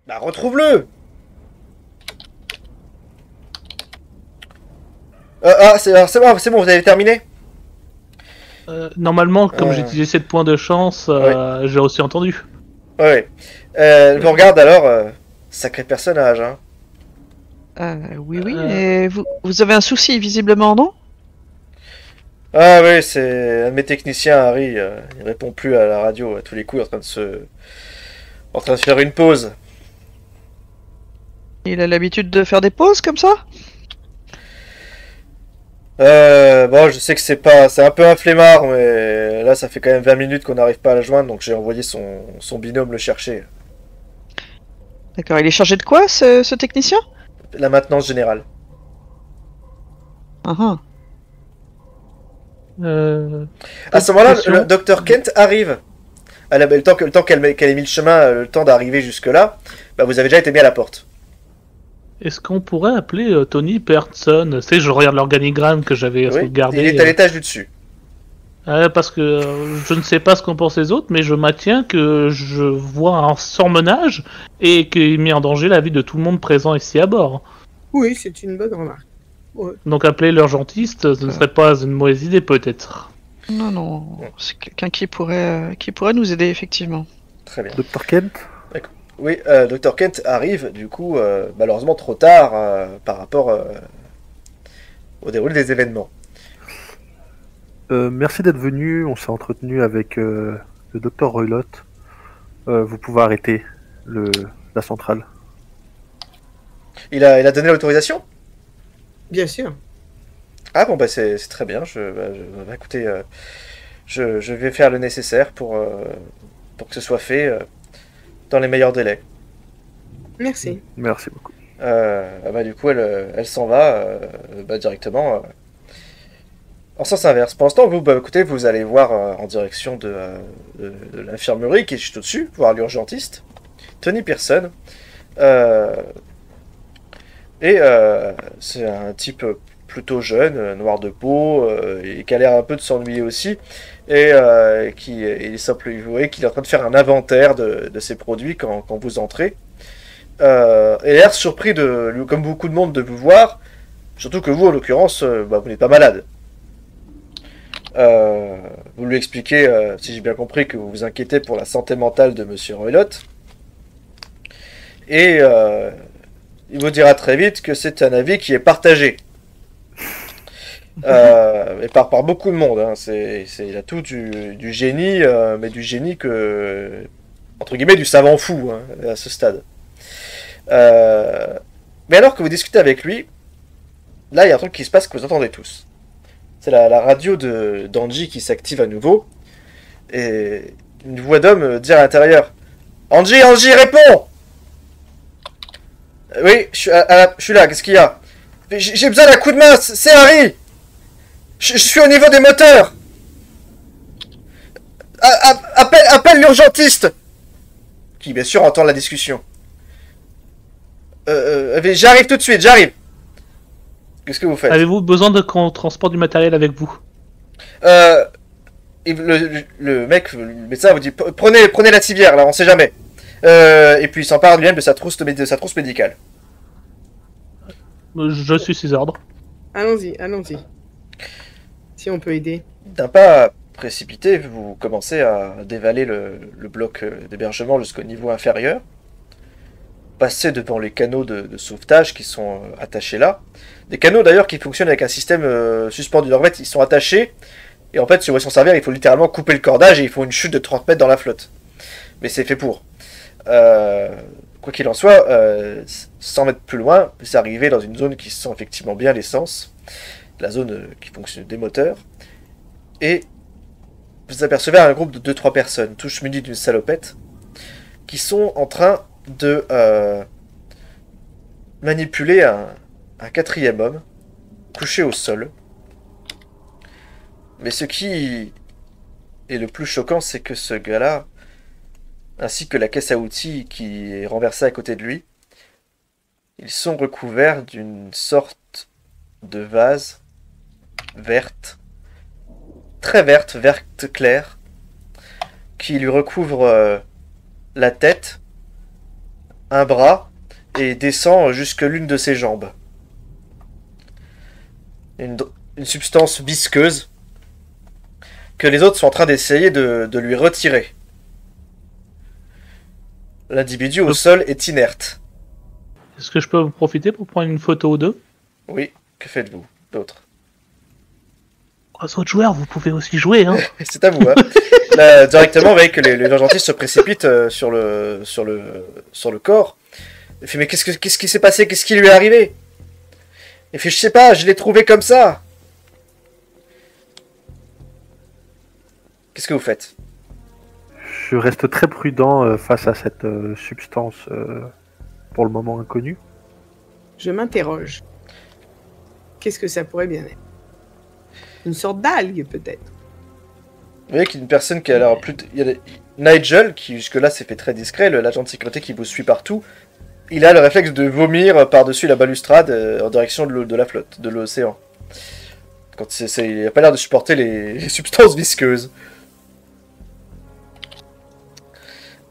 Bah retrouve-le. C'est bon, vous avez terminé? Normalement, comme j'ai euh, utilisé 7 points de chance, Oui, j'ai aussi entendu. oui. Je vous regarde alors, sacré personnage, hein. Oui, oui, Euh, mais vous avez un souci, visiblement, non? Ah oui, c'est un de mes techniciens, Harry, il répond plus à la radio à tous les coups, en train de faire une pause. Il a l'habitude de faire des pauses comme ça? Bon, je sais que c'est un peu un flemmard, mais là, ça fait quand même 20 minutes qu'on n'arrive pas à le joindre, donc j'ai envoyé son binôme le chercher. D'accord, il est chargé de quoi, ce technicien? La maintenance générale. Ah ah. À ce Petite moment-là, le question. docteur Kent arrive. Le temps qu'elle ait mis le chemin, le temps d'arriver jusque-là, bah, vous avez déjà été mis à la porte. Est-ce qu'on pourrait appeler Tony Person? C'est je regarde l'organigramme que j'avais Oui, il sauvegardé. est à l'étage du dessus. Parce que je ne sais pas ce qu'en pensent les autres, mais je maintiens que je vois un surmenage et qu'il met en danger la vie de tout le monde présent ici à bord. Oui, c'est une bonne remarque. Ouais. Donc appeler l'urgentiste, ce ne serait pas une mauvaise idée peut-être. Non, non, c'est quelqu'un qui pourrait nous aider, effectivement. Très bien. Docteur Kent. Oui, Dr. Kent arrive, du coup, malheureusement trop tard par rapport au déroulé des événements. Merci d'être venu. On s'est entretenu avec le docteur Roylott. Vous pouvez arrêter la centrale. Il a donné l'autorisation? Bien sûr. Ah bon, bah c'est très bien. Bah, écoutez, je vais faire le nécessaire pour que ce soit fait dans les meilleurs délais. Merci. Merci beaucoup. Bah, du coup, elle s'en va bah, directement en sens inverse. Pour l'instant, vous, bah, écoutez, vous allez voir en direction de l'infirmerie qui est juste au-dessus, voir l'urgentiste, Tony Pearson. Euh, c'est un type plutôt jeune, noir de peau, et qui a l'air un peu de s'ennuyer aussi. Il semble lui voyez qu'il est en train de faire un inventaire de ses produits quand vous entrez. Et il a l'air surpris, comme beaucoup de monde, de vous voir. Surtout que vous, en l'occurrence, bah, vous n'êtes pas malade. Vous lui expliquez, si j'ai bien compris, que vous vous inquiétez pour la santé mentale de Monsieur Roylott. Et il vous dira très vite que c'est un avis qui est partagé. Et par beaucoup de monde. Hein. Il a tout du génie, mais du génie entre guillemets, du savant fou hein, à ce stade. Euh, mais alors que vous discutez avec lui, là, il y a un truc qui se passe que vous entendez tous. C'est la radio d'Angie qui s'active à nouveau. Et une voix d'homme dit à l'intérieur: Angie, Angie, réponds! Oui, je suis là, qu'est-ce qu'il y a? J'ai besoin d'un coup de main, c'est Harry! Je suis au niveau des moteurs! Appelle l'urgentiste! Qui, bien sûr, entend la discussion. J'arrive tout de suite, j'arrive! Qu'est-ce que vous faites? Avez-vous besoin qu'on transporte du matériel avec vous? Euh, le mec, le médecin vous dit prenez la civière là, on sait jamais. Et puis il s'empare lui-même de sa trousse médicale. Je suis ses ordres. Allons-y, allons-y. Si on peut aider. D'un pas précipité, vous commencez à dévaler le bloc d'hébergement jusqu'au niveau inférieur. Passez devant les canaux de sauvetage qui sont attachés là. Des canaux d'ailleurs qui fonctionnent avec un système suspendu. En fait, ils sont attachés. Et en fait, si on veut s'en servir, il faut littéralement couper le cordage et il faut une chute de 30 mètres dans la flotte. Mais c'est fait pour. Euh, Quoi qu'il en soit, 100 mètres plus loin, vous arrivez dans une zone qui sent effectivement bien l'essence, la zone qui fonctionne des moteurs, et vous apercevez un groupe de deux-trois personnes, tous munies d'une salopette, qui sont en train de manipuler un quatrième homme, couché au sol. Mais ce qui est le plus choquant, c'est que ce gars-là, ainsi que la caisse à outils qui est renversée à côté de lui, ils sont recouverts d'une sorte de vase verte, très verte, verte claire, qui lui recouvre la tête, un bras et descend jusque l'une de ses jambes. Une substance visqueuse que les autres sont en train d'essayer de lui retirer. L'individu au sol est inerte. Est-ce que je peux profiter pour prendre une photo ou deux? Oui, que faites-vous d'autre? Aux autres joueurs, vous pouvez aussi jouer, hein. C'est à vous, hein. Là, directement, vous voyez que les gens gentils se précipitent sur le corps. Il fait, mais qu'est-ce qui s'est passé? Qu'est-ce qui lui est arrivé? Il fait, je sais pas, je l'ai trouvé comme ça. Qu'est-ce que vous faites? Je reste très prudent face à cette substance pour le moment inconnue. Je m'interroge. Qu'est-ce que ça pourrait bien être? Une sorte d'algue, peut-être. Vous voyez qu'il y a une personne qui a l'air plus... Il y a Nigel, qui jusque-là s'est fait très discret, l'agent de sécurité qui vous suit partout. Il a le réflexe de vomir par-dessus la balustrade en direction de la flotte, de l'océan. Quand il n'a pas l'air de supporter les substances visqueuses.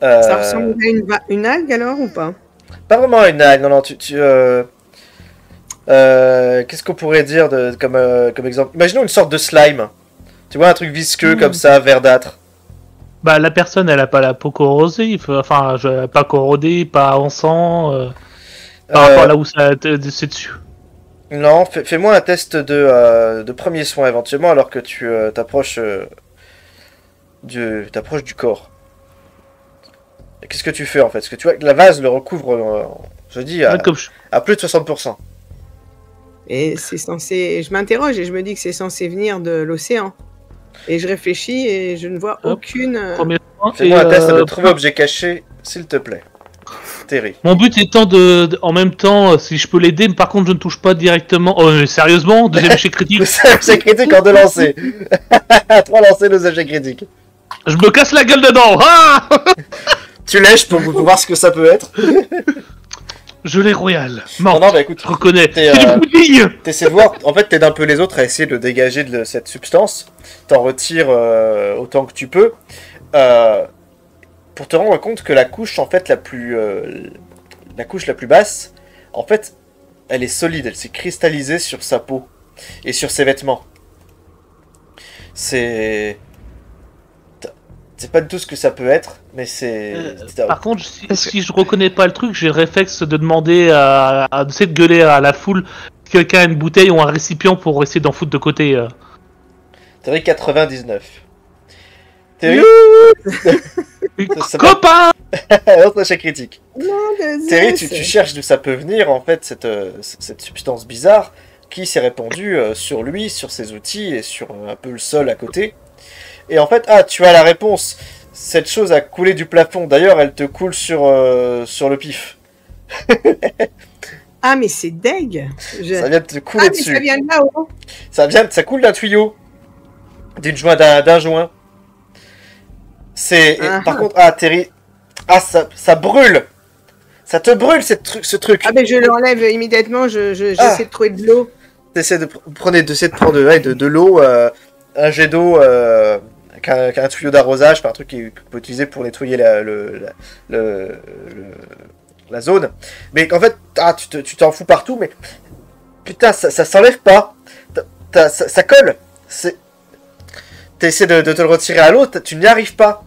Ça ressemble à une algue alors ou pas? Pas vraiment une algue, non, qu'est-ce qu'on pourrait dire comme exemple? Imaginons une sorte de slime. Tu vois, un truc visqueux comme ça, verdâtre. Bah, la personne, elle a pas la peau corrosée, enfin, pas corrodée, pas en sang, par rapport à là où c'est dessus. Non, fais-moi un test de premier soin éventuellement, alors que tu t'approches du corps. Qu'est-ce que tu fais en fait? Parce que tu vois que la vase le recouvre, je dis, à plus de 60%. Et c'est censé... Je m'interroge et je me dis que c'est censé venir de l'océan. Et je réfléchis et je ne vois aucune... Premier soin, fais-moi un test de trouver objet caché, s'il te plaît. Terry. Mon but étant en même temps, si je peux l'aider, mais par contre je ne touche pas directement. Oh, mais sérieusement, deuxième échec critique. Deuxième échec critique en 2 lancers. 3 lancers, 2 échecs critiques. Je me casse la gueule dedans. Ah Tu lèches pour voir ce que ça peut être. Gelée royale. Non, bah écoute, je reconnais. t'es, C'est du pudding. T'essaies de voir, en fait t'aides un peu les autres à essayer de dégager de cette substance. T'en retires autant que tu peux. Pour te rendre compte que la couche en fait la couche la plus basse, en fait, elle est solide, elle s'est cristallisée sur sa peau et sur ses vêtements. C'est pas du tout ce que ça peut être, mais c'est... Par contre, si je reconnais pas le truc, j'ai le réflexe de demander à essayer de gueuler à la foule si quelqu'un a une bouteille ou un récipient pour essayer d'en foutre de côté. Terry 99. Terry Copain. Autre échec critique. Terry, tu cherches d'où ça peut venir, en fait, cette substance bizarre qui s'est répandue sur lui, sur ses outils et sur un peu le sol à côté. Et en fait, tu as la réponse. Cette chose a coulé du plafond. D'ailleurs, elle te coule sur le pif. Ah, mais c'est deg. Ça vient de te couler dessus. Mais ça vient de là-haut. Ça coule d'un tuyau. D'un joint. Par contre, Terry... ça brûle. Ça te brûle, ce truc. Ah, mais je l'enlève immédiatement. J'essaie de trouver de l'eau. T'essaies de prendre de l'eau, un jet d'eau... qu'un tuyau d'arrosage, un truc qu'on peut utiliser pour nettoyer la zone. Mais en fait, tu t'en fous partout, mais putain, ça s'enlève pas. Ça colle. T'essaies de te le retirer à l'eau, tu n'y arrives pas.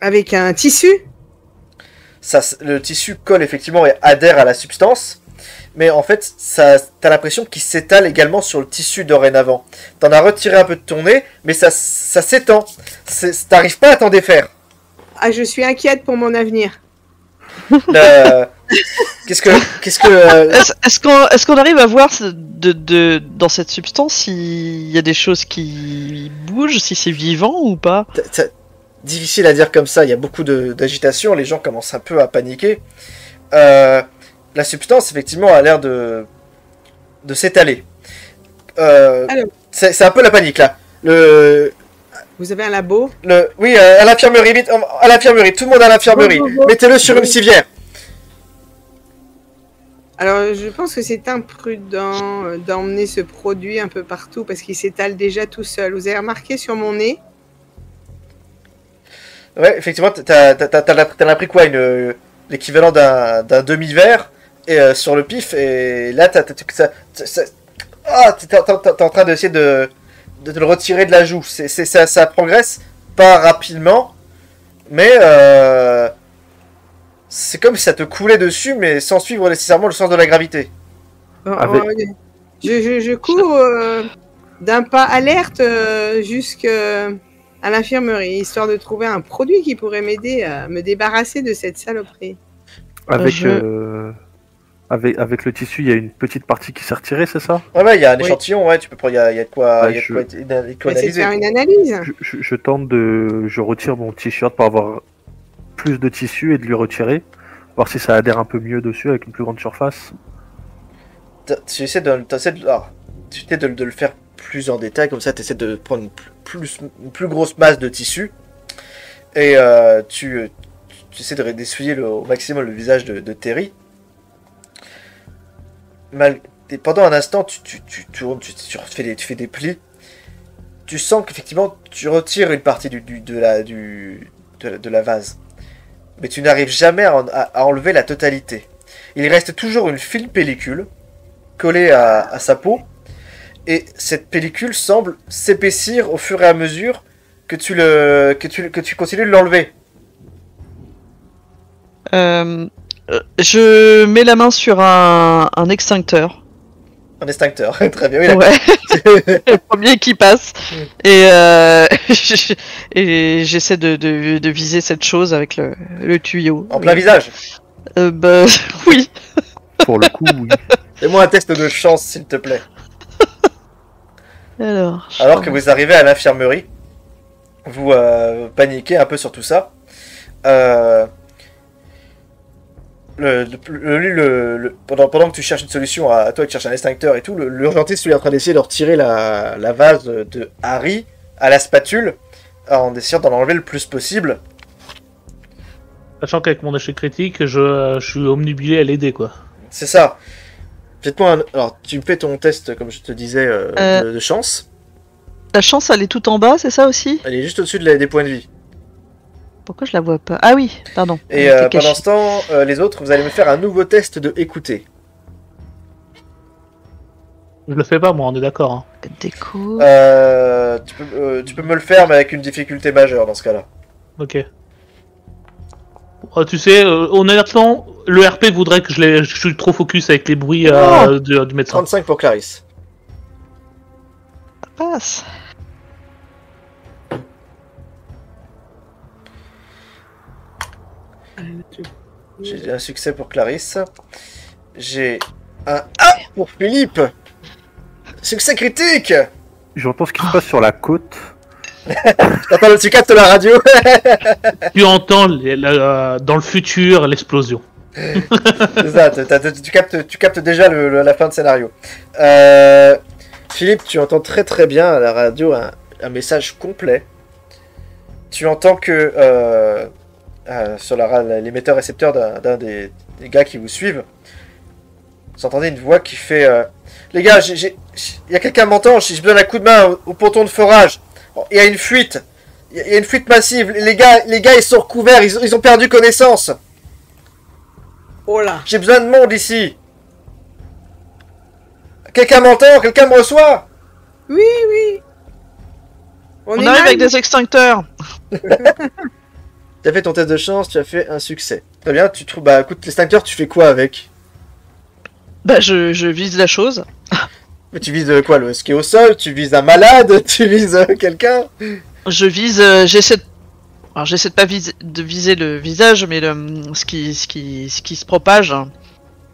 Avec un tissu? Le tissu colle effectivement et adhère à la substance. Mais en fait, t'as l'impression qu'il s'étale également sur le tissu dorénavant. T'en as retiré un peu de ton nez, mais ça s'étend. T'arrives pas à t'en défaire. Ah, je suis inquiète pour mon avenir. Qu'est-ce que Est-ce qu'on arrive à voir dans cette substance s'il y a des choses qui bougent, si c'est vivant ou pas? Difficile à dire comme ça, il y a beaucoup d'agitation, les gens commencent un peu à paniquer. La substance, effectivement, a l'air de s'étaler. C'est un peu la panique, là. Vous avez un labo? Oui, à l'infirmerie, vite, à l'infirmerie, tout le monde à l'infirmerie. Mettez-le sur une civière. Alors, je pense que c'est imprudent d'emmener ce produit un peu partout parce qu'il s'étale déjà tout seul. Vous avez remarqué sur mon nez? Ouais, effectivement, t'as appris quoi, l'équivalent d'un demi-verre et sur le pif, et là t'es en train d'essayer de te le retirer de la joue. Ça progresse pas rapidement, mais c'est comme si ça te coulait dessus, mais sans suivre nécessairement le sens de la gravité. Je cours d'un pas alerte jusqu'à l'infirmerie, histoire de trouver un produit qui pourrait m'aider à me débarrasser de cette saloperie. Avec le tissu, il y a une petite partie qui s'est retirée, c'est ça? Ouais, il y a un échantillon, ouais, tu peux prendre, il y a de quoi, Ouais, il y a de quoi C'est de analyser. faire une analyse. Je retire mon t-shirt pour avoir plus de tissu et de lui retirer, voir si ça adhère un peu mieux dessus avec une plus grande surface. Tu essaies de le faire plus en détail, comme ça tu essaies de prendre une plus grosse masse de tissu, et tu essaies d'essuyer au maximum le visage de Terry. Et pendant un instant, tu tournes, tu fais des plis. Tu sens qu'effectivement, tu retires une partie de la vase. Mais tu n'arrives jamais à enlever la totalité. Il reste toujours une fine pellicule collée à sa peau. Et cette pellicule semble s'épaissir au fur et à mesure que tu continues de l'enlever. Je mets la main sur un extincteur. Un extincteur, très bien. Oui, Ouais. Le premier qui passe. Et j'essaie de viser cette chose avec le tuyau. En plein visage. Bah, oui. Pour le coup, oui. Fais-moi un test de chance, s'il te plaît. Alors que vous arrivez à l'infirmerie, vous paniquez un peu sur tout ça. Pendant que tu cherches une solution à toi qui cherches un extincteur et tout, l'urgentiste lui est en train d'essayer de retirer la vase de Harry à la spatule en essayant d'en enlever le plus possible. Sachant qu'avec mon échec critique, je suis omnibulé à l'aider, quoi. C'est ça. Alors, tu me fais ton test, comme je te disais, de chance. La chance, elle est tout en bas, c'est ça aussi? Elle est juste au-dessus des points de vie. Pourquoi je la vois pas? Ah oui, pardon. Et pendant ce temps, les autres, vous allez me faire un nouveau test de écouter. Je le fais pas, moi, on est d'accord. Hein. Déco. Tu peux me le faire, mais avec une difficulté majeure dans ce cas-là. Ok. Tu sais, honnêtement, le RP voudrait que je suis trop focus avec les bruits du médecin. 35 pour Clarisse. Ça passe. J'ai un succès pour Clarisse. J'ai un A pour Philippe. Succès critique. J'entends ce qui se passe sur la côte. Attends, tu captes la radio. Tu entends dans le futur l'explosion. C'est ça, tu captes déjà la fin de scénario. Philippe, tu entends très très bien à la radio un message complet. Tu entends que sur l'émetteur-récepteur d'un des gars qui vous suivent, vous entendez une voix qui fait les gars, il y a quelqu'un m'entend, j'ai besoin d'un coup de main au ponton de forage. Il y a une fuite. Il y a une fuite massive. Les gars ils sont recouverts, ils ont perdu connaissance. Oh là. J'ai besoin de monde ici. Quelqu'un m'entend? Quelqu'un me reçoit? Oui, oui. On arrive avec des extincteurs. Tu as fait ton test de chance, tu as fait un succès. Très bien, tu trouves. Bah écoute, l'extincteur, tu fais quoi avec? Bah je vise la chose. Mais tu vises quoi? Ce qui est au sol? Tu vises un malade? Tu vises quelqu'un? Je vise. J'essaie de pas viser le visage, mais ce qui se propage, hein,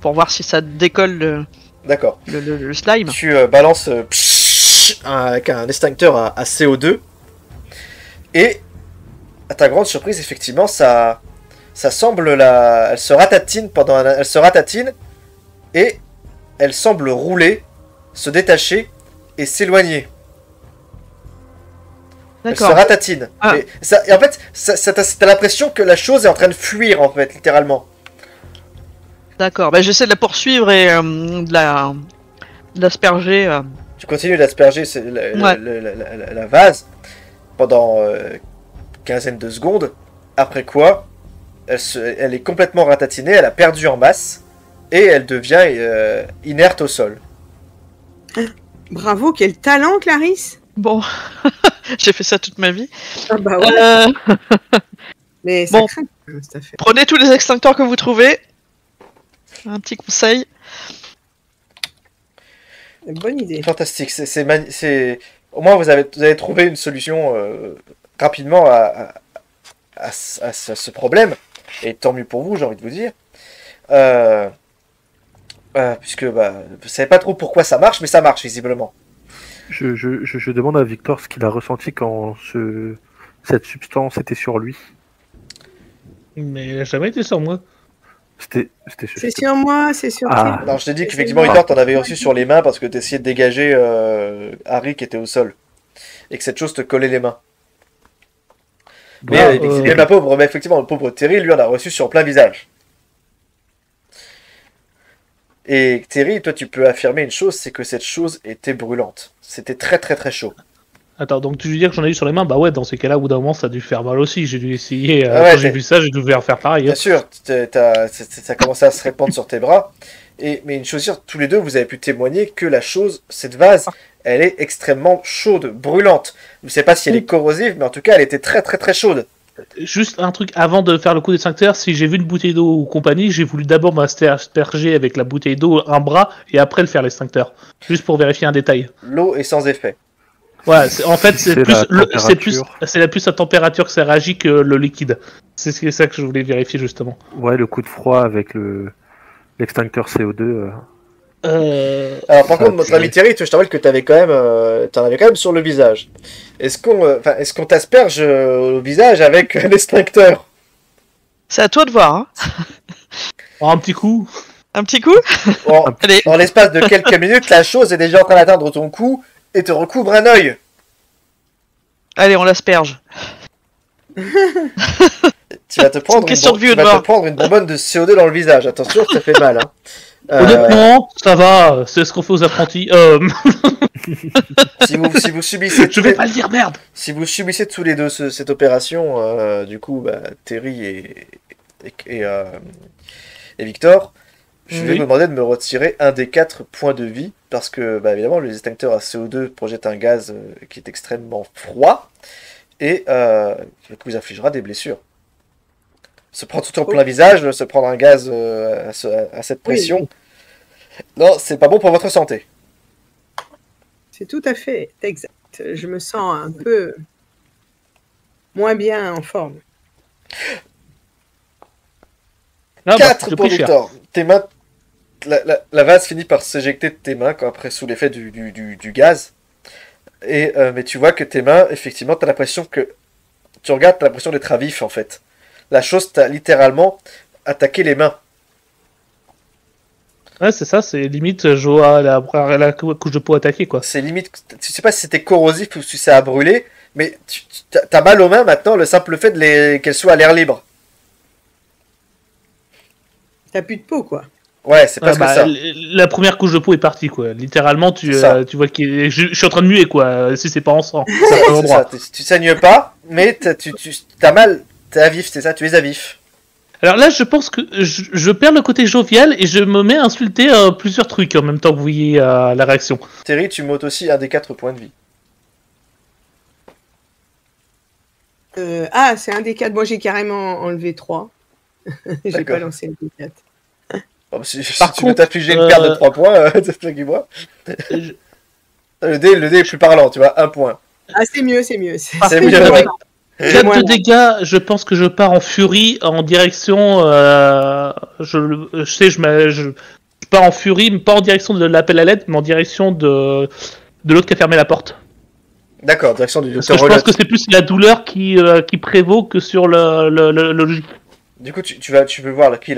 pour voir si ça décolle D'accord. le slime. Tu balances avec un extincteur à CO2. Et à ta grande surprise, effectivement, ça semble elle se ratatine elle se ratatine et elle semble rouler, se détacher et s'éloigner. Elle se D'accord. ratatine. Ah. Et en fait, t'as l'impression que la chose est en train de fuir, en fait, littéralement. D'accord. Bah j'essaie de la poursuivre et de l'asperger. Tu continues d'asperger la vase pendant quinzaine de secondes. Après quoi, elle est complètement ratatinée, elle a perdu en masse, et elle devient inerte au sol. Bravo, quel talent, Clarisse. Bon, j'ai fait ça toute ma vie. Ah bah ouais. Mais ça bon. craint, cette affaire. Prenez tous les extincteurs que vous trouvez. Un petit conseil. Bonne idée. Fantastique, au moins vous avez trouvé une solution rapidement à ce problème, et tant mieux pour vous, j'ai envie de vous dire. Puisque vous savez pas trop pourquoi ça marche, mais ça marche visiblement. Je demande à Victor ce qu'il a ressenti quand cette substance était sur lui. Mais elle a jamais été sur moi. C'est sur moi, c'est sur Ah. Non, je t'ai dit qu'effectivement, Victor, t'en avais reçu sur les mains parce que t'essayais de dégager Harry qui était au sol. Et que cette chose te collait les mains. Mais effectivement, le pauvre Terry, lui, en a reçu sur plein visage. Et Terry, toi, tu peux affirmer une chose, c'est que cette chose était brûlante. C'était très très très chaud. Attends, donc tu veux dire que j'en ai eu sur les mains? Bah ouais, dans ces cas-là, au bout d'un moment, ça a dû faire mal aussi. J'ai dû essayer. Quand j'ai vu ça, j'ai dû faire pareil. Bien sûr, ça a commencé à se répandre sur tes bras. Mais une chose sûre, tous les deux, vous avez pu témoigner que la chose, cette vase, elle est extrêmement chaude, brûlante. Je ne sais pas si elle est corrosive, mais en tout cas, elle était très très très chaude. Juste un truc, avant de faire le coup d'extincteur, si j'ai vu une bouteille d'eau ou compagnie, j'ai voulu d'abord m'asperger avec la bouteille d'eau un bras et après le faire l'extincteur. Juste pour vérifier un détail. L'eau est sans effet. Ouais, en fait, c'est plus la température que ça réagit que le liquide. C'est ça que je voulais vérifier justement. Ouais, le coup de froid avec l'extincteur CO2. Alors par contre, notre ami Thierry, je te rappelle que t'en avais quand même sur le visage. Est-ce qu'on t'asperge au visage avec un extincteur? C'est à toi de voir. Hein. Oh, un petit coup. Un petit coup. Allez. En l'espace de quelques minutes, la chose est déjà en train d'atteindre ton cou et te recouvre un œil. Allez, on l'asperge. Tu vas te prendre une bonbonne de CO2 dans le visage. Attention, ça fait mal. Hein. Honnêtement, ça va. C'est ce qu'on fait aux apprentis. Si vous subissez... Je vais pas le dire, merde. Si vous subissez tous les deux cette opération, du coup, Terry et Victor, je vais vous demander de me retirer un des 4 points de vie, parce que, évidemment, les extincteurs à CO2 projettent un gaz qui est extrêmement froid, et qui vous infligera des blessures. Se prendre tout en plein visage, se prendre un gaz à cette pression, non, c'est pas bon pour votre santé. C'est tout à fait exact. Je me sens un peu moins bien en forme. 4 pour Victor. Tes mains, la vase finit par s'éjecter de tes mains après sous l'effet du gaz. Mais tu vois que tes mains, effectivement, t'as l'impression que tu regardes, t'as l'impression d'être à vif en fait. La chose t'a littéralement attaqué les mains. Ouais, c'est ça, c'est limite, je vois la couche de peau attaquée, quoi. C'est limite, tu sais pas si c'était corrosif ou si ça a brûlé, mais t'as mal aux mains maintenant, le simple fait qu'elles soient à l'air libre. T'as plus de peau, quoi. Ouais, c'est presque ça. La première couche de peau est partie, quoi. Littéralement, tu vois je suis en train de muer, quoi, si c'est pas en sang. C'est ça. Tu saignes pas, mais t'as mal, t'es à vif, c'est ça, tu es à vif. Alors là, je pense que je perds le côté jovial et je me mets à insulter plusieurs trucs en même temps que vous voyez la réaction. Terry, tu m'ôtes aussi un des 4 points de vie. C'est un des 4. Moi, j'ai carrément enlevé 3. J'ai pas lancé le D4. Si tu veux t'affliger une perte de 3 points, moi. Le dé est plus parlant, tu vois, 1 point. Ah, c'est mieux. C'est mieux. 4 de dégâts, je pense que je pars en furie en direction. Je pars en furie, mais pas en direction de l'appel à l'aide, mais en direction de l'autre qui a fermé la porte. D'accord, direction du Parce docteur que je pense que c'est plus la douleur qui prévaut que sur le logique. Du coup, tu vas voir tu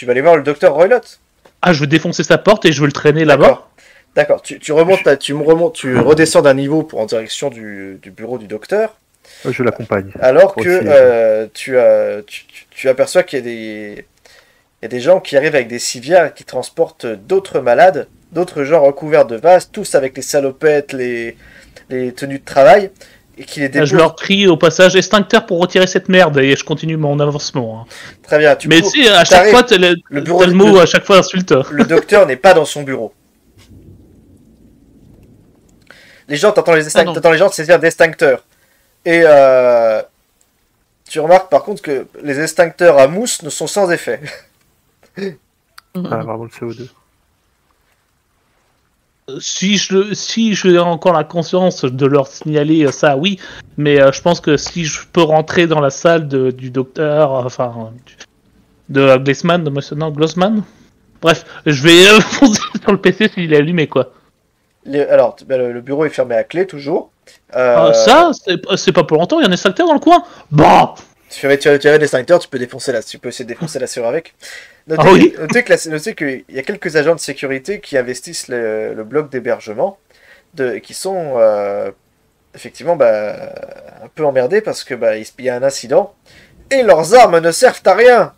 vas aller voir le docteur Roylott. Ah, je veux défoncer sa porte et je veux le traîner là-bas. D'accord. Tu redescends d'un niveau en direction du bureau du docteur. Je l'accompagne. Alors que tu aperçois qu'il y a des gens qui arrivent avec des civières qui transportent d'autres malades, d'autres gens recouverts de vases, tous avec les salopettes, les tenues de travail. et qu'il les Je dépose. leur crie au passage extincteur pour retirer cette merde et je continue mon avancement. Hein. Très bien. Mais tu sais, à chaque fois, t'as le mot à chaque fois insulte. Le docteur n'est pas dans son bureau. Les gens, t'entends les gens se saisir d'extincteurs. Et tu remarques par contre que les extincteurs à mousse ne sont sans effet. Ah, vraiment le CO2. Si j'ai encore la conscience de leur signaler ça, oui. Mais je pense que si je peux rentrer dans la salle du docteur, enfin, de Glissman, non, Glossman. Bref, je vais foncer sur le PC s'il est allumé, quoi. Alors, le bureau est fermé à clé toujours. Ça, c'est pas pour longtemps, il y a un extincteur dans le coin. Bah Tu fais retirer l'extincteur, tu peux essayer de défoncer la serrure avec. Notez qu'il y a quelques agents de sécurité qui investissent le bloc d'hébergement, qui sont effectivement un peu emmerdés parce que il y a un incident et leurs armes ne servent à rien.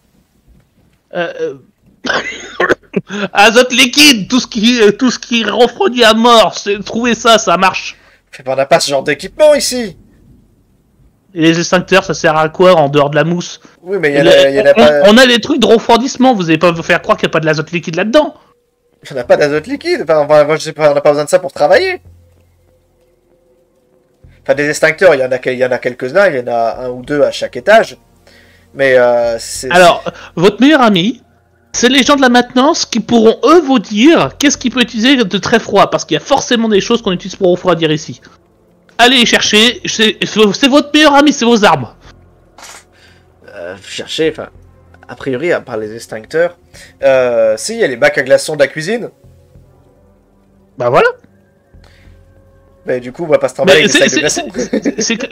Azote liquide, tout ce qui refroidit à mort, trouver ça marche. On n'a pas ce genre d'équipement ici. Et les extincteurs, ça sert à quoi en dehors de la mousse? Oui, mais il y en a pas. On a les trucs de refroidissement, vous allez pas vous faire croire qu'il n'y a pas de l'azote liquide là-dedans. On n'a pas d'azote liquide, moi je sais pas, on n'a pas besoin de ça pour travailler. Enfin, des extincteurs, il y en a quelques-uns, il y en a un ou deux à chaque étage. Mais Alors, votre meilleur ami, c'est les gens de la maintenance qui pourront eux vous dire qu'est-ce qu'il peut utiliser de très froid, parce qu'il y a forcément des choses qu'on utilise pour refroidir ici. Allez chercher, c'est votre meilleur ami, c'est vos armes. Chercher, enfin, a priori, à part les extincteurs, si, il y a les bacs à glaçons de la cuisine. Bah voilà. Mais du coup, on va pas se trimballer avec des sacs de glaçons.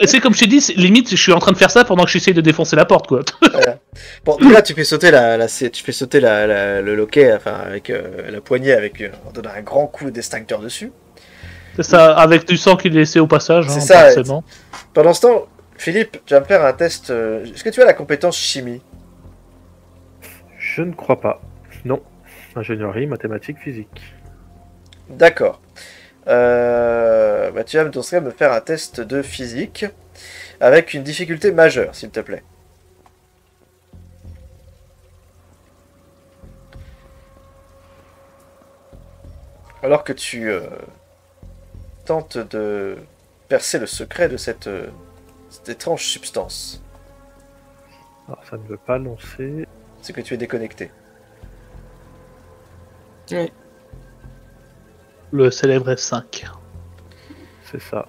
C'est comme je t'ai dit, limite, je suis en train de faire ça pendant que j'essaye de défoncer la porte, quoi. Voilà. Bon, là, tu fais sauter le loquet, enfin, avec la poignée, en donnant un grand coup d'extincteur dessus. C'est ça, avec du sang qu'il est laissé au passage, c'est hein, ça. forcément. Pendant ce temps, Philippe, tu vas me faire un test. Est-ce que tu as la compétence chimie? Je ne crois pas. Non. Ingénierie, mathématiques, physique. D'accord. Tu vas me faire un test de physique avec une difficulté majeure, s'il te plaît. Alors que tu tentes de percer le secret de cette étrange substance. Alors, ça ne veut pas lancer. C'est que tu es déconnecté. Oui. Le célèbre F5. C'est ça.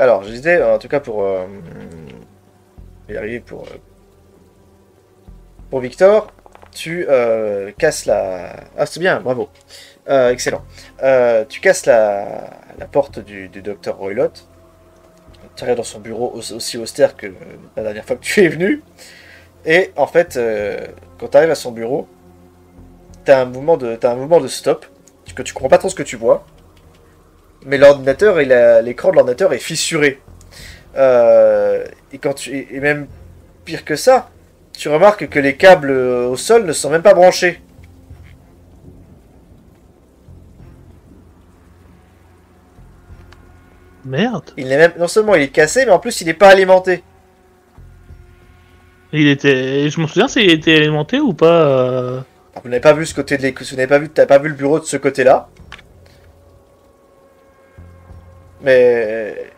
Alors, je disais, en tout cas pour y arriver pour Victor, tu casses la... Ah, c'est bien, bravo. Excellent. Tu casses la porte du docteur Roylott. Tu arrives dans son bureau aussi austère que la dernière fois que tu es venu. Et en fait, quand tu arrives à son bureau, tu as un mouvement de stop, que tu comprends pas trop ce que tu vois. Mais l'ordinateur, l'écran de l'ordinateur est fissuré. Et même pire que ça, tu remarques que les câbles au sol ne sont même pas branchés. Merde. Non seulement il est cassé, mais en plus il n'est pas alimenté. Je me souviens s'il était alimenté ou pas. Vous n'avez pas vu ce côté t'as pas vu le bureau de ce côté-là. Mais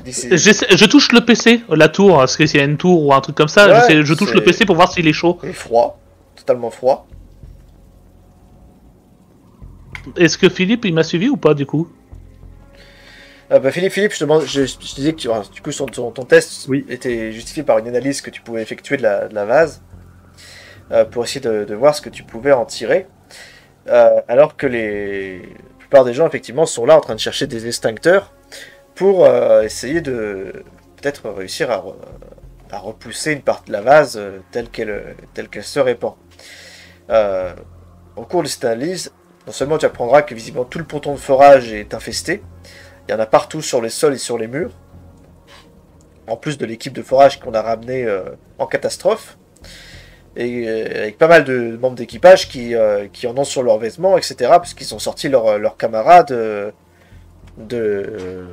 je touche le PC, la tour, parce que s'il y a une tour ou un truc comme ça, ouais, je touche le PC pour voir s'il est chaud. Il est froid, totalement froid. Est-ce que Philippe il m'a suivi ou pas du coup? Philippe, je disais que du coup ton test oui. était justifié par une analyse que tu pouvais effectuer de la vase pour essayer de voir ce que tu pouvais en tirer. Alors que la plupart des gens effectivement sont là en train de chercher des extincteurs pour essayer de peut-être réussir à repousser une partie de la vase telle qu'elle se répand. Au cours de cette analyse, non seulement tu apprendras que visiblement tout le ponton de forage est infesté, il y en a partout sur les sols et sur les murs, en plus de l'équipe de forage qu'on a ramené en catastrophe. et avec pas mal de membres d'équipage qui en ont sur leurs vêtements, etc. Puisqu'ils ont sorti leurs camarades de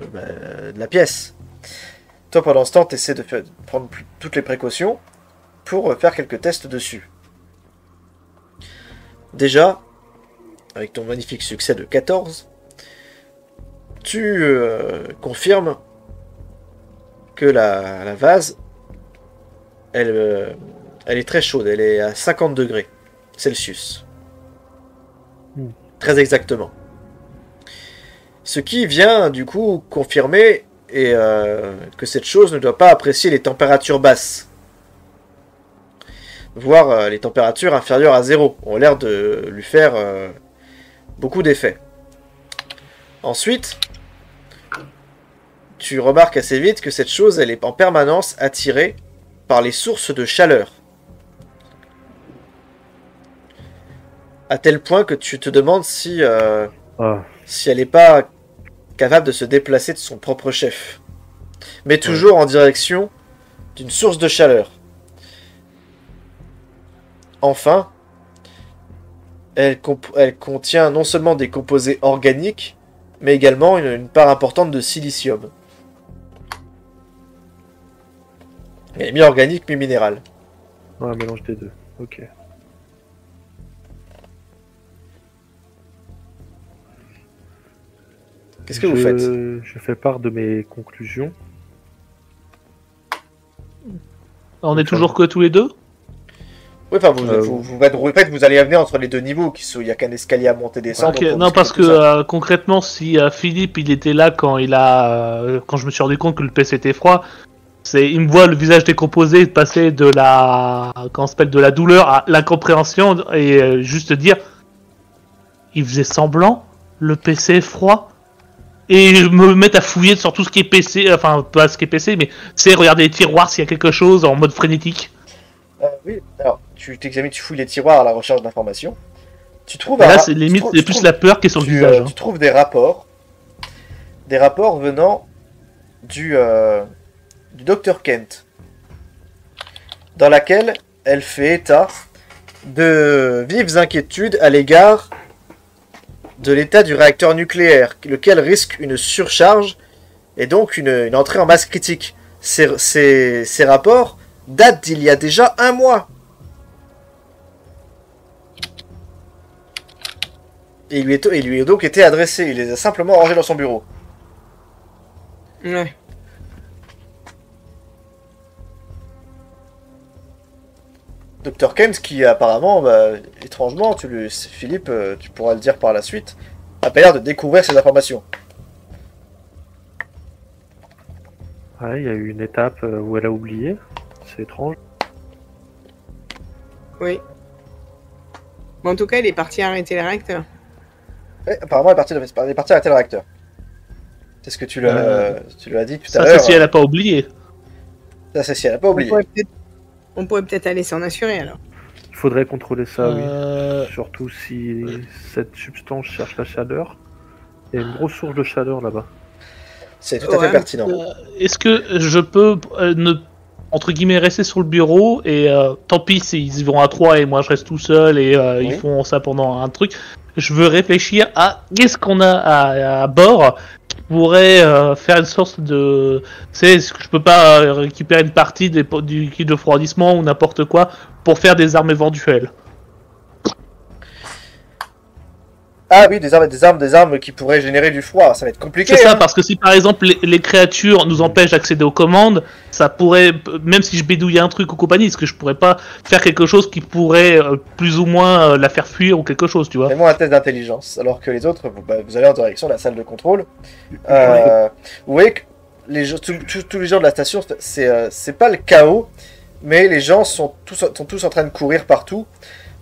la pièce. Toi, pendant ce temps, tu essaies de prendre toutes les précautions pour faire quelques tests dessus. Déjà, avec ton magnifique succès de 14, tu confirmes que la vase, elle est très chaude, elle est à 50 degrés Celsius. Très exactement. Ce qui vient du coup confirmer que cette chose ne doit pas apprécier les températures basses. Voire les températures inférieures à 0 ont l'air de lui faire beaucoup d'effets. Ensuite, tu remarques assez vite que cette chose, elle est en permanence attirée par les sources de chaleur. À tel point que tu te demandes si elle n'est pas capable de se déplacer de son propre chef. Mais toujours en direction d'une source de chaleur. Enfin, elle contient non seulement des composés organiques, mais également une part importante de silicium. Elle est mi-organique, mi-minérale. Ouais, un mélange des deux. Ok. Qu'est-ce que vous faites? Je fais part de mes conclusions. On est toujours que tous les deux? Oui, enfin, vous allez venir entre les deux niveaux, il n'y a qu'un escalier à monter et descendre. Okay. Non, parce que concrètement, si Philippe il était là quand quand je me suis rendu compte que le PC était froid, il me voit le visage décomposé passer de la douleur à l'incompréhension et juste dire, il faisait semblant, le PC est froid. Et je me mettre à fouiller sur tout ce qui est PC, enfin pas ce qui est PC, mais c'est regarder les tiroirs s'il y a quelque chose en mode frénétique. Oui, alors tu fouilles les tiroirs à la recherche d'informations. Tu trouves là, c'est limite, c'est plus la peur qui est sur le visage. Tu trouves des rapports venant du Dr Kent, dans laquelle elle fait état de vives inquiétudes à l'égard de l'état du réacteur nucléaire, lequel risque une surcharge et donc une entrée en masse critique. Ces rapports datent d'il y a déjà 1 mois. Et il lui a donc été adressé. Il les a simplement rangés dans son bureau. Ouais. Dr Kent, qui apparemment, étrangement, Philippe, tu pourras le dire par la suite, a pas l'air de découvrir ces informations. Ouais, il y a eu une étape où elle a oublié. C'est étrange. Oui. Mais en tout cas, il est parti arrêter le réacteur. Ouais, apparemment, elle est partie arrêter le réacteur. C'est ce que tu lui as dit tout à l'heure. Ça, c'est si elle a pas oublié. Ça, c'est si elle a pas oublié. On pourrait peut-être aller s'en assurer alors. Il faudrait contrôler ça, oui. Surtout si cette substance cherche la chaleur. Il y a une grosse source de chaleur là-bas. C'est tout à fait pertinent. Est-ce que je peux entre guillemets rester sur le bureau et tant pis s'ils y vont à 3 et moi je reste tout seul et ils font ça pendant un truc. Je veux réfléchir à qu'est-ce qu'on a à bord qui pourrait faire une sorte de... est-ce que je peux pas récupérer une partie du kit de refroidissement ou n'importe quoi pour faire des armes éventuelles? Ah oui, des armes qui pourraient générer du froid, ça va être compliqué. C'est ça, parce que si par exemple les créatures nous empêchent d'accéder aux commandes, ça pourrait, même si je bidouillais un truc ou compagnie, est-ce que je pourrais pas faire quelque chose qui pourrait plus ou moins la faire fuir ou quelque chose, tu vois? Fais-moi un test d'intelligence, alors que les autres, vous allez en direction de la salle de contrôle. Vous voyez que tous les gens de la station, c'est pas le chaos, mais les gens sont tous en train de courir partout.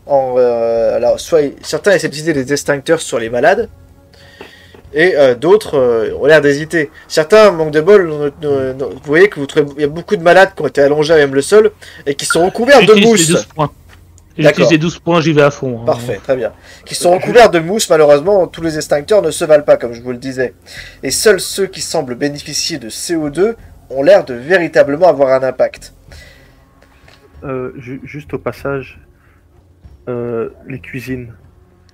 Alors, certains essaient d'utiliser des extincteurs sur les malades, et d'autres ont l'air d'hésiter. Certains, manque de bol, vous voyez que il y a beaucoup de malades qui ont été allongés à même le sol, et qui sont recouverts de mousse. J'utilise les 12 points, j'y vais à fond. Parfait, très bien. Qui sont recouverts de mousse, malheureusement, tous les extincteurs ne se valent pas, comme je vous le disais. Et seuls ceux qui semblent bénéficier de CO2 ont l'air de véritablement avoir un impact. Juste au passage, les cuisines.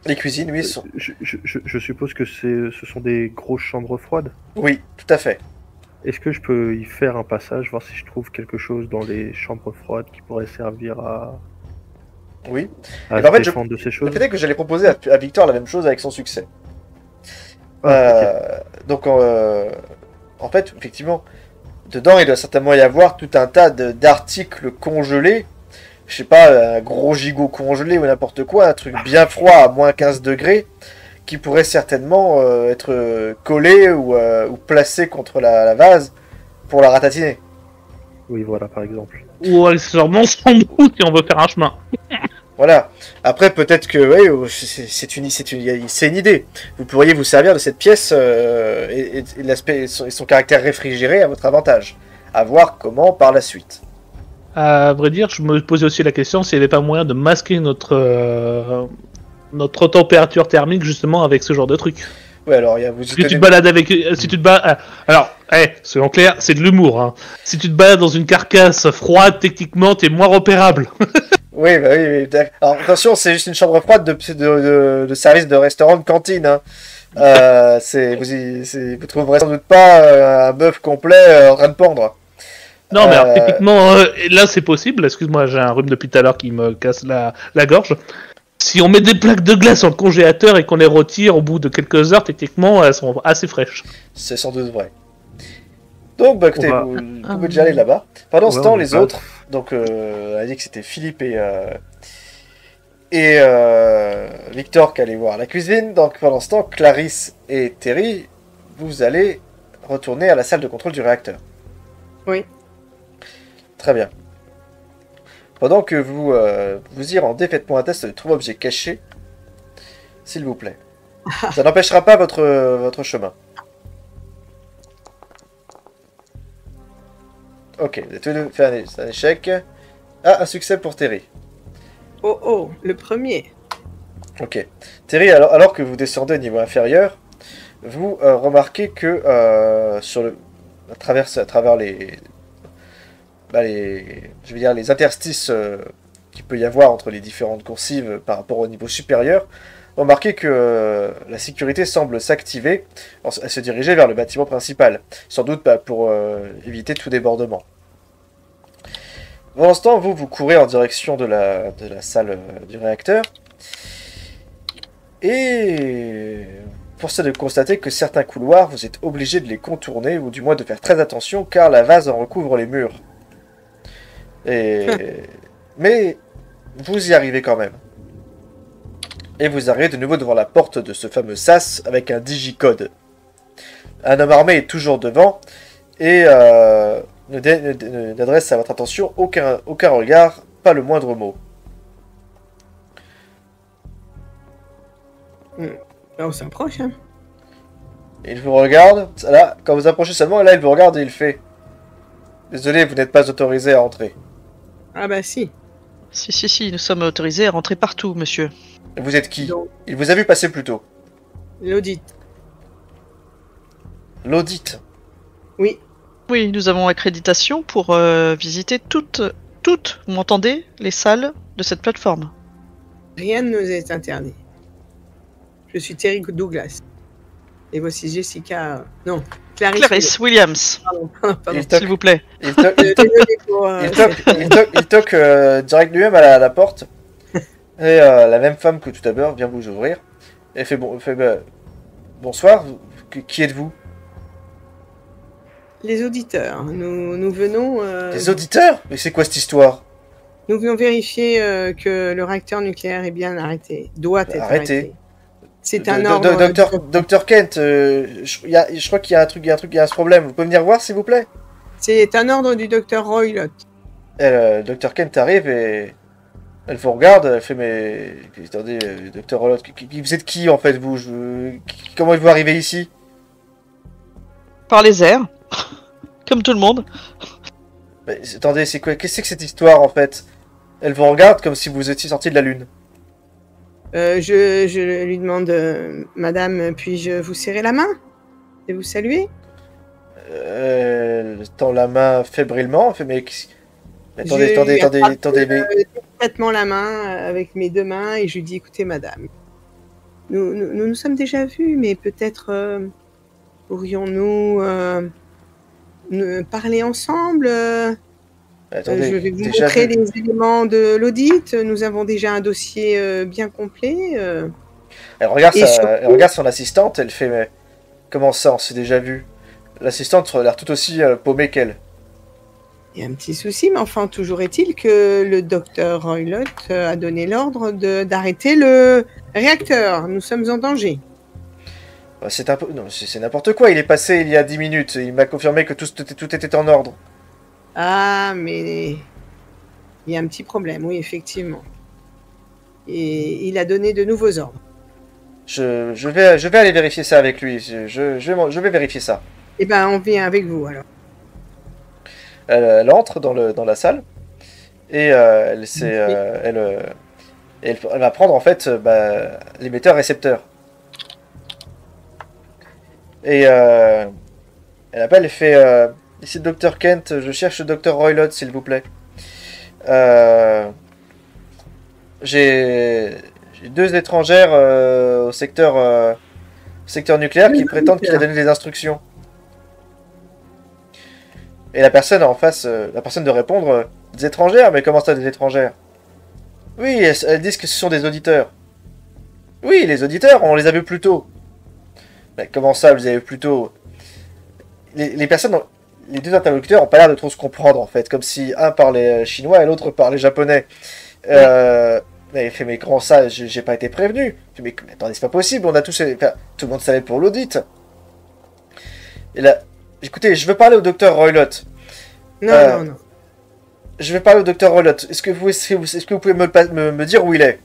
Les cuisines, oui, sont... Je suppose que ce sont des grosses chambres froides. Oui, tout à fait. Est-ce que je peux y faire un passage, voir si je trouve quelque chose dans les chambres froides qui pourrait servir Oui. à Et ben, en se fait, défendre de ces Le choses? fait est que j'allais proposer à Victor la même chose avec son succès. Donc, en fait, effectivement, dedans, il doit certainement y avoir tout un tas d'articles congelés. Je sais pas, un gros gigot congelé ou n'importe quoi, un truc bien froid à moins 15 degrés, qui pourrait certainement être collé ou placé contre la vase pour la ratatiner. Oui, voilà, par exemple. Ou accessoirement sans doute si on veut faire un chemin. Voilà. Après, peut-être que oui, c'est une idée. Vous pourriez vous servir de cette pièce et l'aspect et son caractère réfrigéré à votre avantage. À voir comment par la suite. À vrai dire, je me posais aussi la question s'il n'y avait pas moyen de masquer notre température thermique justement avec ce genre de truc. Ouais, alors il y a vous. Si tu te balades avec, si tu te balades, alors, soyons clairs, c'est de l'humour. Hein. Si tu te balades dans une carcasse froide, techniquement, t'es moins repérable. Oui, bah oui. Alors attention, c'est juste une chambre froide de service de restaurant de cantine. Hein. Vous trouverez sans doute pas un bœuf complet en train de pendre. Non, mais alors, techniquement, là, c'est possible. Excuse-moi, j'ai un rhume depuis tout à l'heure qui me casse la gorge. Si on met des plaques de glace dans le congélateur et qu'on les retire au bout de quelques heures, techniquement, elles sont assez fraîches. C'est sans doute vrai. Donc, bah écoutez, vous pouvez déjà aller là-bas. Pendant ce Ouais, temps, on les passe. autres, donc, on a dit que c'était Philippe et Victor qui allaient voir la cuisine. Donc, pendant ce temps, Clarisse et Terry, vous allez retourner à la salle de contrôle du réacteur. Oui. Très bien. Pendant que vous y rendez, faites-moi un test de trouver objet caché, s'il vous plaît. Ça n'empêchera pas votre chemin. Ok, vous avez tous les deux fait un échec. Ah, un succès pour Terry. Oh oh, le premier. Ok. Terry, alors que vous descendez au niveau inférieur, vous remarquez que à travers les interstices qu'il peut y avoir entre les différentes coursives par rapport au niveau supérieur, remarquez que la sécurité semble s'activer à se diriger vers le bâtiment principal, sans doute pour éviter tout débordement. Pendant ce temps, vous courez en direction de la salle du réacteur, et force est de constater que certains couloirs, vous êtes obligé de les contourner, ou du moins de faire très attention, car la vase en recouvre les murs. Mais vous y arrivez quand même. Et vous arrivez de nouveau devant la porte de ce fameux sas avec un digicode. Un homme armé est toujours devant et n'adresse à votre attention aucun regard, pas le moindre mot. On s'approche, hein. Il vous regarde, là, quand vous approchez seulement, là il vous regarde et il fait « Désolé, vous n'êtes pas autorisé à entrer. Ah bah si. Si, nous sommes autorisés à rentrer partout, monsieur. » Vous êtes qui? Donc, Il vous a vu passer plus tôt. l'audit. L'audit. Oui. Oui, nous avons accréditation pour visiter toutes, vous m'entendez, les salles de cette plateforme. Rien ne nous est interdit. Je suis Terry Douglas. Et voici Jessica... Non, Clarisse Williams, Pardon. s'il vous plaît. Il toque, Désolé pour, il toque direct lui-même à la porte. Et la même femme que tout à l'heure vient vous ouvrir. Et fait bonsoir, qui êtes-vous? Les auditeurs. Nous venons... Des auditeurs? Mais c'est quoi cette histoire? Nous venons vérifier que le réacteur nucléaire est bien arrêté. Doit être arrêté. C'est un ordre... Docteur Kent, je crois qu'il y a un problème. Vous pouvez venir voir, s'il vous plaît? C'est un ordre du docteur Roylott. Docteur Kent arrive et... Elle vous regarde, elle fait mais... Attendez, Docteur Rollot, vous êtes qui en fait, vous? Comment êtes-vous arrivé ici? Par les airs, comme tout le monde. Mais, attendez, c'est quoi? Qu'est-ce que c'est que cette histoire en fait? Elle vous regarde comme si vous étiez sorti de la Lune. Je lui demande, Madame, puis-je vous serrer la main et vous saluer? Elle tend la main fébrilement, elle fait mais... Attendez, Je lui attrape, attendez, mais... discrètement la main avec mes 2 mains et je lui dis écoutez madame, nous sommes déjà vus, mais peut-être pourrions-nous parler ensemble. Attendez, Je vais vous déjà montrer vu. les éléments de l'audit. Nous avons déjà un dossier bien complet. Elle regarde, Et surtout- elle regarde son assistante, elle fait mais comment ça, on s'est déjà vu? L'assistante a l'air tout aussi paumée qu'elle. Il y a un petit souci, mais enfin, toujours est-il que le docteur Roylott a donné l'ordre d'arrêter le réacteur. Nous sommes en danger. Bah, c'est un peu... Non, c'est n'importe quoi, il est passé il y a 10 minutes, il m'a confirmé que tout était en ordre. Ah, mais il y a un petit problème, oui, effectivement. Et il a donné de nouveaux ordres. Je vais aller vérifier ça avec lui, je vais vérifier ça. Eh ben, on vient avec vous, alors. Elle entre dans la salle, et elle va prendre en fait l'émetteur-récepteur. Et elle appelle et fait ici le Dr Kent, je cherche le Dr Roylott s'il vous plaît. J'ai 2 étrangères au secteur nucléaire qui prétendent qu'il a donné des instructions. Et la personne en face, la personne de répondre, des étrangères, mais comment ça des étrangères? Oui, elles disent que ce sont des auditeurs. Oui, les auditeurs, on les a vus plus tôt. Mais comment ça, vous les avez vus plus tôt? Les personnes, les 2 interlocuteurs ont pas l'air de trop se comprendre en fait, comme si un parlait chinois et l'autre parlait japonais. Mais il fait mais comment ça, j'ai pas été prévenu. Mais attendez, c'est pas possible, on a tous, enfin, tout le monde savait pour l'audit. Et là, écoutez, je veux parler au docteur Roylott. Non. Je vais parler au docteur Roylott. Est-ce que vous pouvez me dire où il est?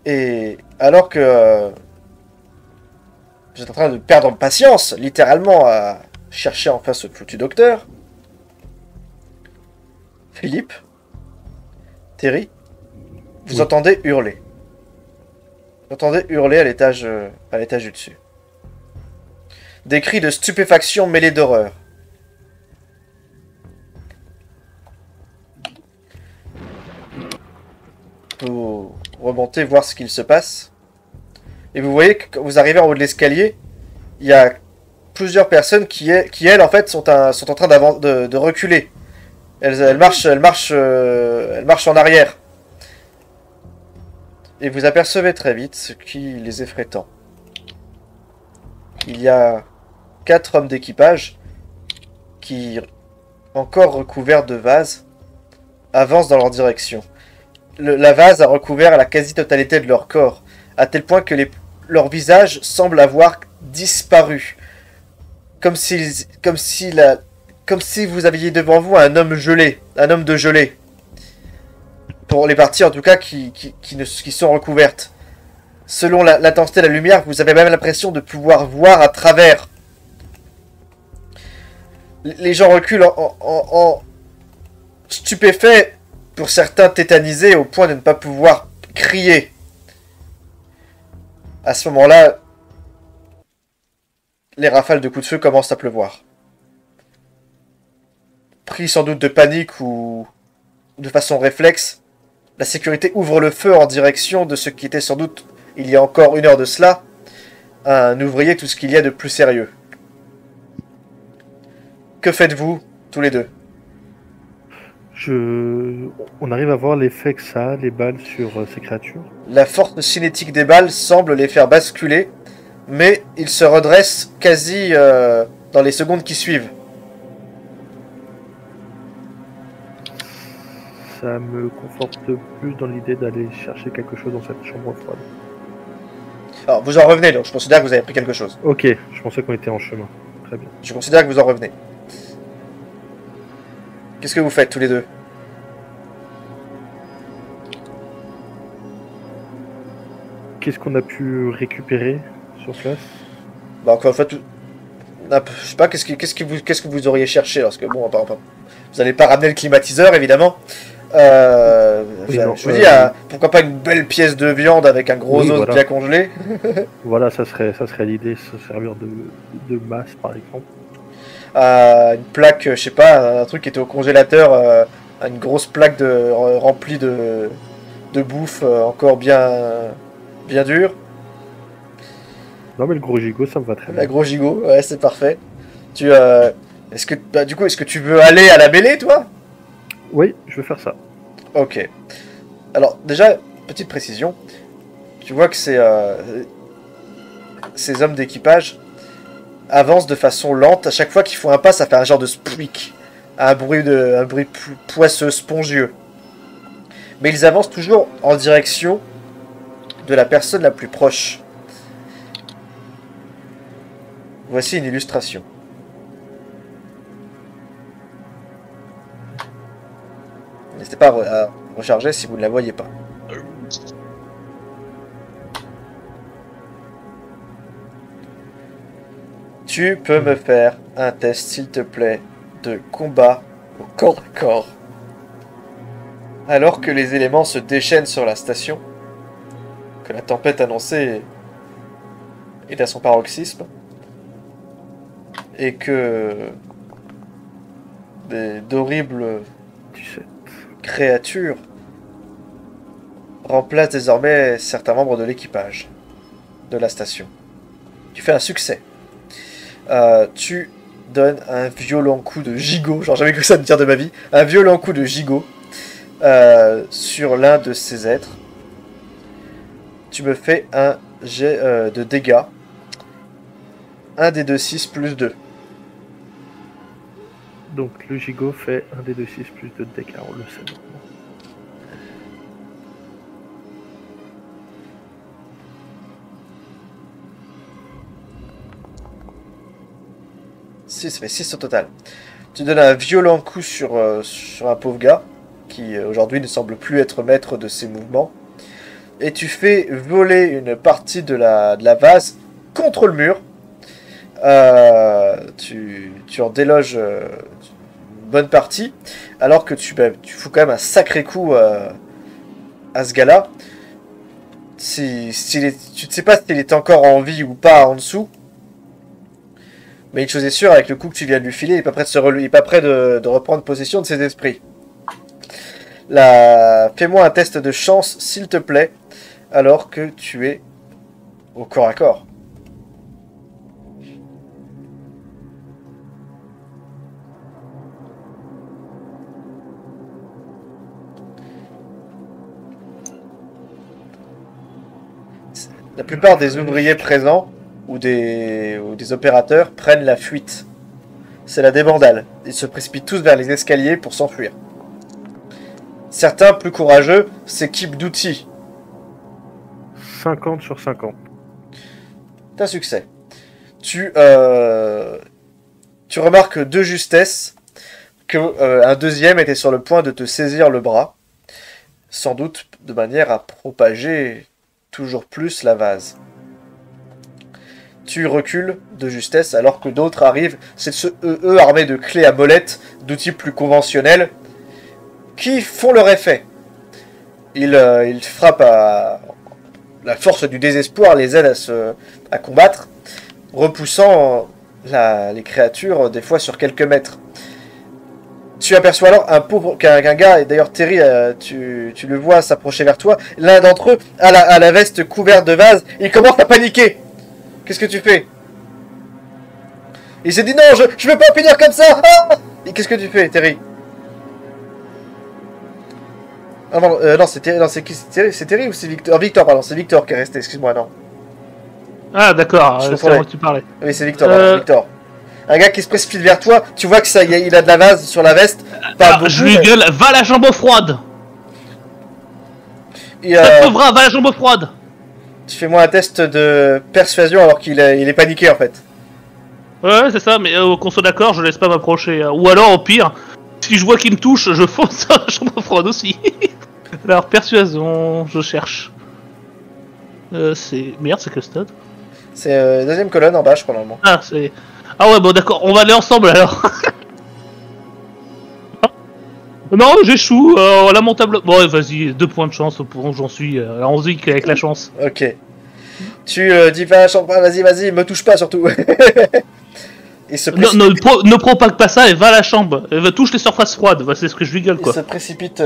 Et alors que j'étais en train de perdre patience, littéralement, à chercher en face ce foutu docteur, Philippe, Terry, vous entendez hurler. Vous entendez hurler à l'étage du dessus. Des cris de stupéfaction mêlés d'horreur. Vous remontez voir ce qu'il se passe. Et vous voyez que quand vous arrivez en haut de l'escalier, il y a plusieurs personnes qui elles, en fait, sont en train de reculer. Elles marchent en arrière. Et vous apercevez très vite ce qui les effraie tant. Il y a 4 hommes d'équipage qui, encore recouverts de vases, avancent dans leur direction. La vase a recouvert la quasi-totalité de leur corps, à tel point que leur visage semble avoir disparu. Comme si vous aviez devant vous un homme gelé, un homme de gelée. Pour les parties en tout cas qui sont recouvertes. Selon l'intensité de la lumière, vous avez même l'impression de pouvoir voir à travers. Les gens reculent en stupéfaits, pour certains tétanisés au point de ne pas pouvoir crier. À ce moment-là, les rafales de coups de feu commencent à pleuvoir. Pris sans doute de panique ou de façon réflexe, la sécurité ouvre le feu en direction de ce qui était sans doute, il y a encore 1 heure de cela, un ouvrier tout ce qu'il y a de plus sérieux. Que faites-vous, tous les deux? On arrive à voir l'effet que ça a, les balles sur ces créatures. La force cinétique des balles semble les faire basculer, mais ils se redressent quasi dans les secondes qui suivent. Ça me conforte plus dans l'idée d'aller chercher quelque chose dans cette chambre froide. Alors, vous en revenez, donc je considère que vous avez pris quelque chose. Ok, je pensais qu'on était en chemin. Très bien. Je considère que vous en revenez. Qu'est-ce que vous faites, tous les deux? Qu'est-ce qu'on a pu récupérer sur place? Bah, encore une fois, je sais pas, qu'est-ce que vous auriez cherché, parce que bon, vous n'allez pas ramener le climatiseur, évidemment. Oui, non, je vous dis, pourquoi pas une belle pièce de viande avec un gros os bien congelé. Voilà, ça serait l'idée, se servir de masse, par exemple. à une plaque, je sais pas, un truc qui était au congélateur, à une grosse plaque remplie de bouffe encore bien dure. Non, mais le gros gigot, ça me va très bien. La gros gigot, ouais, c'est parfait. Est-ce que, du coup, est-ce que tu veux aller à la mêlée, toi? Oui, je vais faire ça. Ok. Alors, déjà, petite précision. Tu vois que ces hommes d'équipage avancent de façon lente. À chaque fois qu'ils font un pas, ça fait un genre de squeak. Un bruit poisseux, spongieux. Mais ils avancent toujours en direction de la personne la plus proche. Voici une illustration. N'hésitez pas à recharger si vous ne la voyez pas. Tu peux me faire un test, s'il te plaît, de combat au corps à corps. Alors que les éléments se déchaînent sur la station, que la tempête annoncée est à son paroxysme, et que d'horribles 17. créatures remplacent désormais certains membres de l'équipage de la station. Tu fais un succès. Tu donnes un violent coup de gigot, genre jamais cru ça de dire de ma vie, un violent coup de gigot sur l'un de ces êtres. Tu me fais un jet de dégâts. 1 des 2-6 plus 2. Donc le gigot fait 1 des 2-6 plus 2 de dégâts, on le sait maintenant. Ça fait 6 au total. Tu donnes un violent coup sur un pauvre gars, qui aujourd'hui ne semble plus être maître de ses mouvements. Et tu fais voler une partie de la vase contre le mur. Tu en déloges une bonne partie, alors que tu fous quand même un sacré coup à ce gars-là. Tu ne sais pas s'il est encore en vie ou pas en dessous. Mais une chose est sûre, avec le coup que tu viens de lui filer, il n'est pas prêt de reprendre possession de ses esprits. Fais-moi un test de chance, s'il te plaît, alors que tu es au corps à corps. La plupart des ouvriers présents ou des opérateurs prennent la fuite. C'est la débandade. Ils se précipitent tous vers les escaliers pour s'enfuir. Certains, plus courageux, s'équipent d'outils. 50 sur 50. T'as succès. Tu remarques de justesse que un deuxième était sur le point de te saisir le bras, sans doute de manière à propager toujours plus la vase. Tu recules de justesse alors que d'autres arrivent, eux armés de clés à molette, d'outils plus conventionnels, qui font leur effet. Ils frappent à la force du désespoir, les aident à combattre, repoussant les créatures des fois sur quelques mètres. Tu aperçois alors qu'un gars, et d'ailleurs Terry, tu le vois s'approcher vers toi. L'un d'entre eux a la veste couverte de vase. Il commence à paniquer. Qu'est-ce que tu fais? Il s'est dit non, je veux pas finir comme ça. Ah! Et qu'est-ce que tu fais, Terry? Ah non, c'est Terry. Non, c'est qui? C'est Terry ou c'est Victor? Victor, pardon, c'est Victor qui est resté. Excuse-moi, non. Ah d'accord, c'est moi que tu parlais. Oui, c'est Victor. Pardon, Victor. Un gars qui se précipite vers toi, tu vois que ça, il a de la vase sur la veste. Je lui gueule, va la jambe froide. Ta pauvre, va la jambe froide. Tu fais-moi un test de persuasion alors qu'il est paniqué en fait. Ouais, c'est ça, mais qu'on soit d'accord, je laisse pas m'approcher. Ou alors, au pire, si je vois qu'il me touche, je fonce à la jambe froide aussi. Alors, persuasion, je cherche. Merde, c'est Custode. C'est deuxième colonne en bas, je crois, normalement. Ah, c'est... Ah ouais, bon d'accord, on va aller ensemble alors. Non, j'échoue, lamentable. Bon, ouais, vas-y, 2 points de chance pour j'en suis. On se dit qu'avec la chance. Ok. Tu dis pas, vas-y, me touche pas surtout. Il se Ne, précipite, ne propague pas ça et va à la chambre. Touche les surfaces froides. Bah, c'est ce que je lui gueule, il quoi. se précipite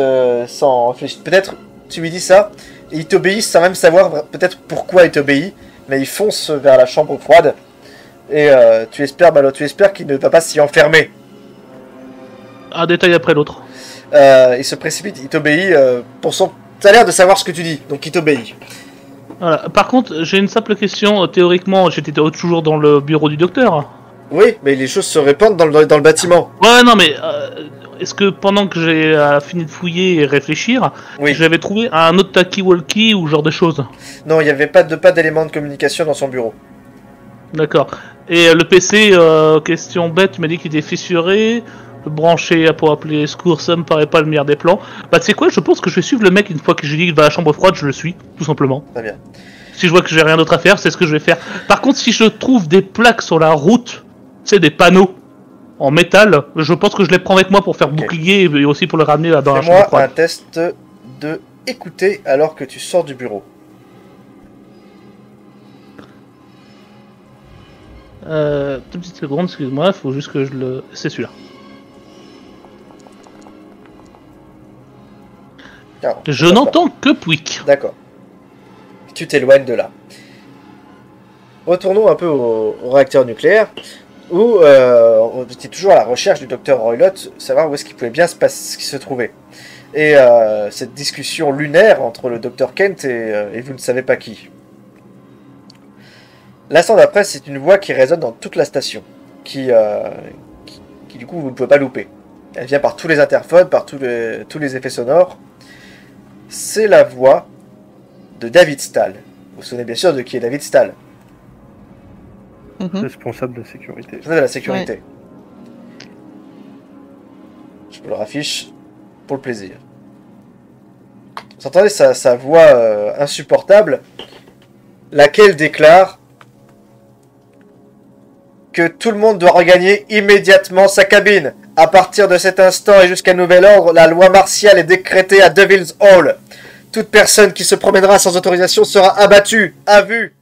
sans réfléchir. Peut-être tu lui dis ça, et il t'obéit sans même savoir peut-être pourquoi il t'obéit, mais il fonce vers la chambre froide. Et tu espères qu'il ne va pas s'y enfermer. Un détail après l'autre. Il se précipite, il t'obéit pour son... T'as l'air de savoir ce que tu dis, donc il t'obéit. Voilà. Par contre, j'ai une simple question. Théoriquement, j'étais toujours dans le bureau du docteur. Oui, mais les choses se répandent dans le bâtiment. Ouais, non, mais est-ce que pendant que j'ai fini de fouiller et réfléchir, Oui. j'avais trouvé un autre talkie-walkie ou genre de choses? Non, il n'y avait pas d'éléments de communication dans son bureau. D'accord. Et le PC, question bête, tu m'as dit qu'il était fissuré. Le brancher pour appeler les secours, ça me paraît pas le meilleur des plans. Bah, tu sais quoi, je pense que je vais suivre le mec une fois que j'ai dit qu'il va à la chambre froide, je le suis, tout simplement. Très bien. Si je vois que j'ai rien d'autre à faire, c'est ce que je vais faire. Par contre, si je trouve des plaques sur la route, tu sais, des panneaux en métal, je pense que je les prends avec moi pour faire bouclier et aussi pour le ramener là, dans la chambre Fais-moi un froide. test de écouter alors que tu sors du bureau. Deux petites secondes, excuse-moi, il faut juste que je le... C'est celui-là. Ah, Je n'entends que Pouic. D'accord. Tu t'éloignes de là. Retournons un peu au réacteur nucléaire, où on était toujours à la recherche du docteur Roylott, savoir où est-ce qu'il pouvait bien se passer, ce qui se trouvait. Et cette discussion lunaire entre le docteur Kent et vous ne savez pas qui. L'instant d'après, c'est une voix qui résonne dans toute la station, qui du coup vous ne pouvez pas louper. Elle vient par tous les interphones, par tous les effets sonores. C'est la voix de David Stahl. Vous vous souvenez bien sûr de qui est David Stahl, Mhm. Responsable de la sécurité. de la sécurité. Je vous le raffiche pour le plaisir. Vous entendez sa voix insupportable, laquelle déclare que tout le monde doit regagner immédiatement sa cabine. À partir de cet instant et jusqu'à nouvel ordre, la loi martiale est décrétée à Devil's Hall. Toute personne qui se promènera sans autorisation sera abattue, à vue.